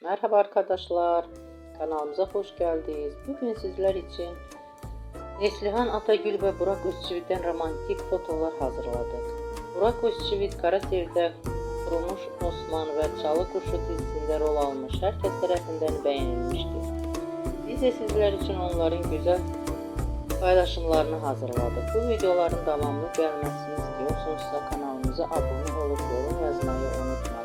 Merhaba arkadaşlar, kanalımıza hoş geldiniz. Bugün sizler için Neslihan Atagül ve Burak Özçivit'ten romantik fotolar hazırladık. Burak Özçivit Karaser'de Kurumuş Osman ve Çalı Kuşu dizisinde rol almış, herkes tarafından beğenilmiştir. Biz de sizler için onların güzel paylaşımlarını hazırladık. Bu videoların devamlı gelmesini istiyorsanız kanalımıza abone olup yorum yazmayı unutmayın.